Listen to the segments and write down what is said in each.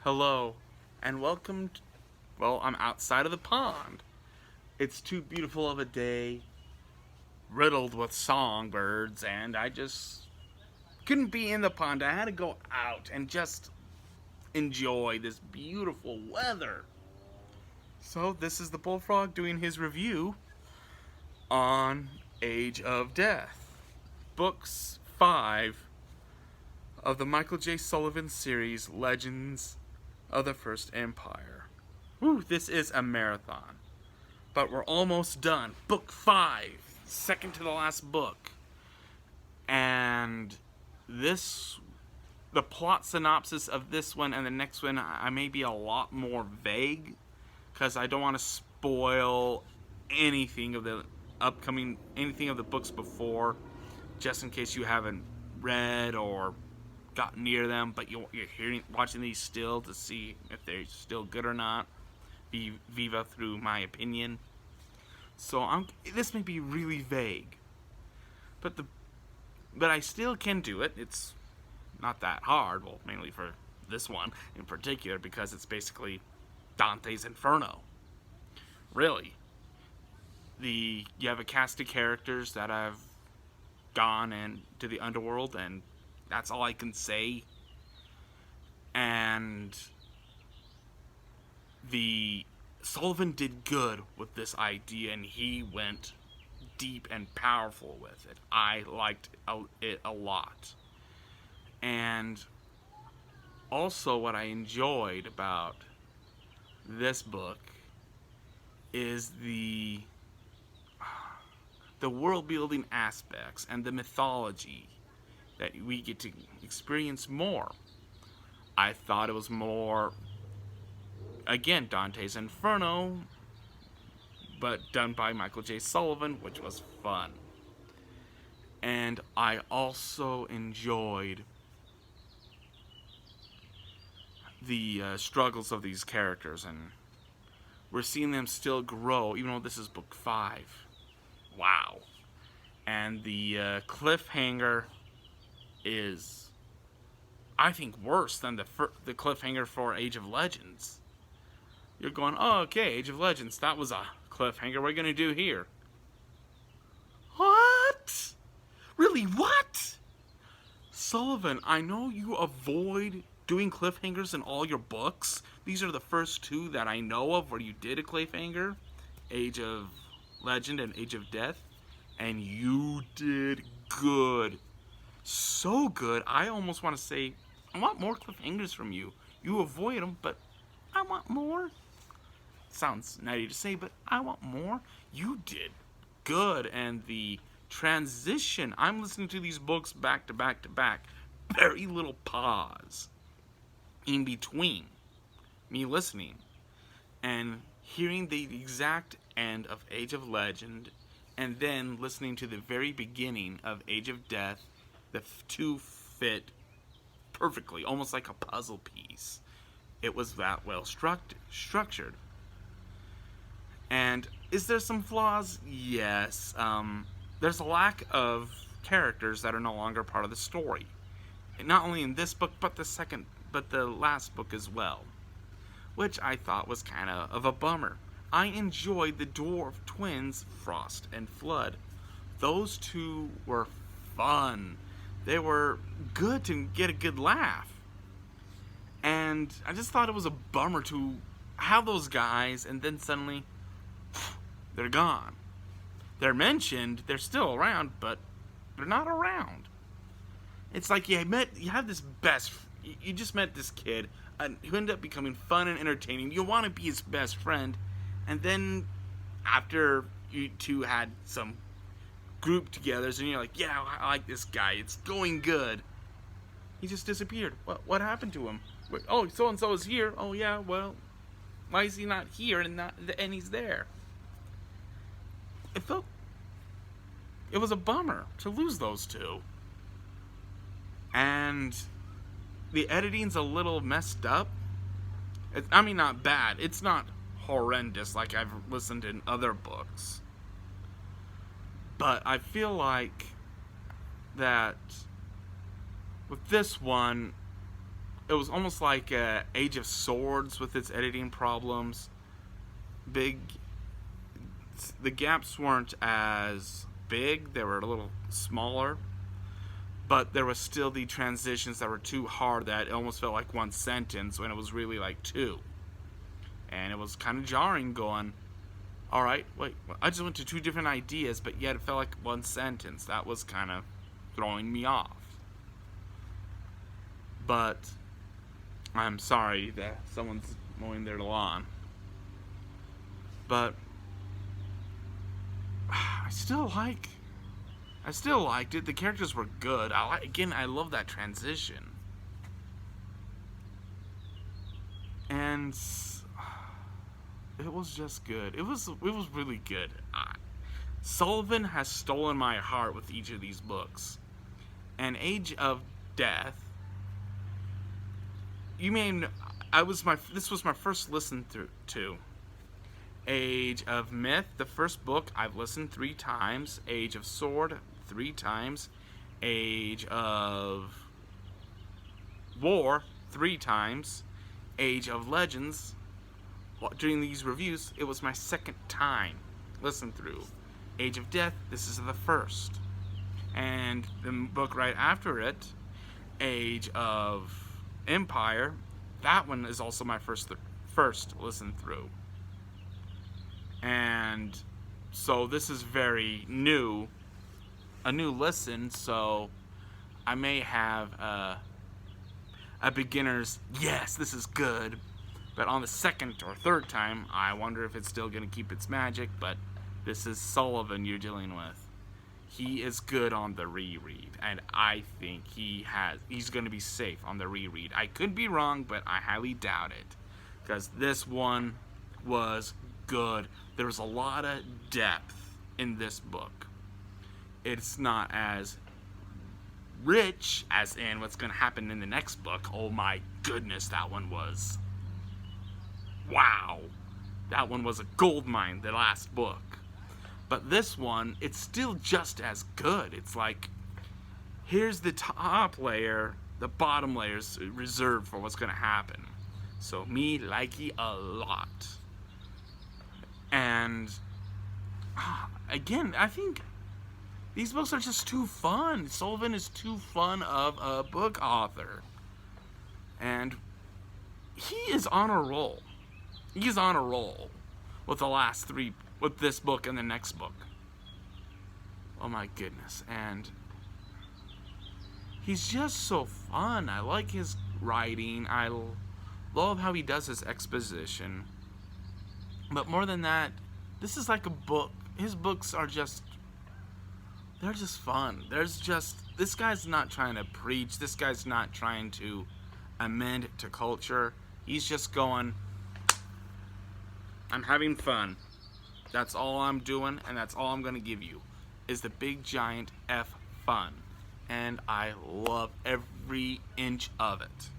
Hello, and welcome. Well, I'm outside of the pond. It's too beautiful of a day, riddled with songbirds, and I just couldn't be in the pond. I had to go out and just enjoy this beautiful weather. So, this is the Bullfrog doing his review on Age of Death, Books 5 of the Michael J. Sullivan series, Legends of the First Empire. Woo, this is a marathon. But we're almost done. Book 5, second to the last book. And the plot synopsis of this one and the next one, I may be a lot more vague because I don't want to spoil anything of the anything of the books before, just in case you haven't read or got near them, but you're watching these still to see if they're still good or not. Viva through my opinion. So this may be really vague, but I still can do it. It's not that hard. Well, mainly for this one in particular, because it's basically Dante's Inferno. Really, you have a cast of characters that have gone into the underworld, and that's all I can say. And Sullivan did good with this idea, and he went deep and powerful with it. I liked it a lot. And also what I enjoyed about this book is the world building aspects and the mythology that we get to experience more. I thought it was more, again, Dante's Inferno, but done by Michael J. Sullivan, which was fun. And I also enjoyed the struggles of these characters, and we're seeing them still grow, even though this is book 5. Wow. And the cliffhanger is, I think, worse than the cliffhanger for Age of Legends. You're going, oh, okay, Age of Legends, that was a cliffhanger. What are you going to do here? What? Really, what? Sullivan, I know you avoid doing cliffhangers in all your books. These are the first 2 that I know of where you did a cliffhanger. Age of Legend and Age of Death. And you did good. So good, I almost want to say, I want more cliffhangers from you. You avoid them, but I want more. Sounds nutty to say, but I want more. You did good, and the transition, I'm listening to these books back to back to back. Very little pause in between me listening and hearing the exact end of Age of Legend, and then listening to the very beginning of Age of Death. The 2 fit perfectly, almost like a puzzle piece. It was that well structured. And is there some flaws? Yes. There's a lack of characters that are no longer part of the story. Not only in this book, but the last book as well, which I thought was kind of a bummer. I enjoyed the dwarf twins, Frost and Flood. Those 2 were fun. They were good to get a good laugh. And I just thought it was a bummer to have those guys and then suddenly they're gone. They're mentioned, they're still around, but they're not around. It's like you have this you just met this kid who ended up becoming fun and entertaining. You want to be his best friend, and then after you 2 had some group togethers, and you're like, yeah, I like this guy, it's going good. He just disappeared. What happened to him? Oh, so and so is here. Oh yeah, well, why is he not here and he's there? It was a bummer to lose those 2. And the editing's a little messed up. I mean, not bad. It's not horrendous like I've listened in other books. But I feel like that with this one, it was almost like Age of Swords with its editing problems. Big, the gaps weren't as big; they were a little smaller, but there was still the transitions that were too hard that it almost felt like one sentence when it was really like two, and it was kind of jarring. Going, all right, wait, I just went to two different ideas, but yet it felt like one sentence. That was kind of throwing me off. But I'm sorry that someone's mowing their lawn. But I still liked it. The characters were good. I love that transition. And it was just good. It was really good. Sullivan has stolen my heart with each of these books. And Age of Death, this was my first listen through to. Age of Myth, the first book, I've listened 3 times. Age of Sword, 3 times. Age of War, 3 times. Age of Legends, during these reviews, it was my 2nd time listen through. Age of Death, this is the first. And the book right after it, Age of Empire, that one is also my first listen through. And so this is very new, a new listen, so I may have a beginner's, yes, this is good, but on the 2nd or 3rd time, I wonder if it's still going to keep its magic, but this is Sullivan you're dealing with. He is good on the reread, and I think he's going to be safe on the reread. I could be wrong, but I highly doubt it, because this one was good. There was a lot of depth in this book. It's not as rich as in what's going to happen in the next book. Oh my goodness, that one was... wow. That one was a gold mine, the last book. But this one, it's still just as good. It's like, here's the top layer, the bottom layer's reserved for what's going to happen. So me likey a lot. And again, I think these books are just too fun. Sullivan is too fun of a book author. And he is on a roll. He's on a roll with the last 3, with this book and the next book. Oh my goodness. And he's just so fun. I like his writing. I love how he does his exposition. But more than that, this is like a book. His books are just, they're just fun. This guy's not trying to preach. This guy's not trying to amend to culture. He's just going, I'm having fun. That's all I'm doing, and that's all I'm going to give you, is the big giant F fun. And I love every inch of it.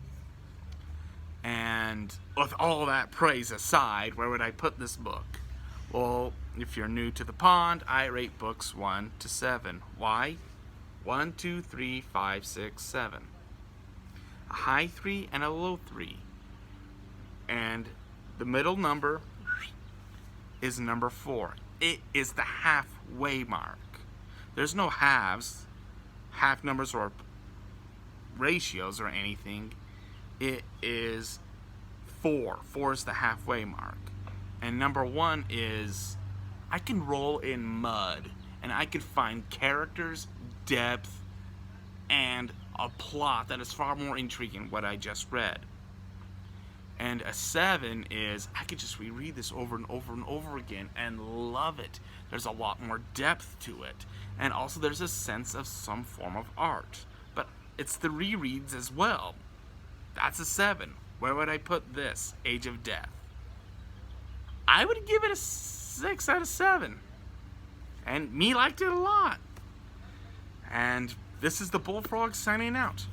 And with all that praise aside, where would I put this book? Well, if you're new to the pond, I rate books 1 to 7. Why? 1, 2, 3, 5, 6, 7. A high 3 and a low 3. And the middle number is number 4. It is the halfway mark. There's no halves, half numbers, or ratios or anything. It is 4. 4 is the halfway mark. And number 1 is, I can roll in mud and I can find characters, depth, and a plot that is far more intriguing than what I just read. And a 7 is, I could just reread this over and over and over again and love it. There's a lot more depth to it. And also there's a sense of some form of art. But it's the rereads as well. That's a 7. Where would I put this, Age of Death? I would give it a 6 out of 7. And me liked it a lot. And this is the Bullfrog signing out.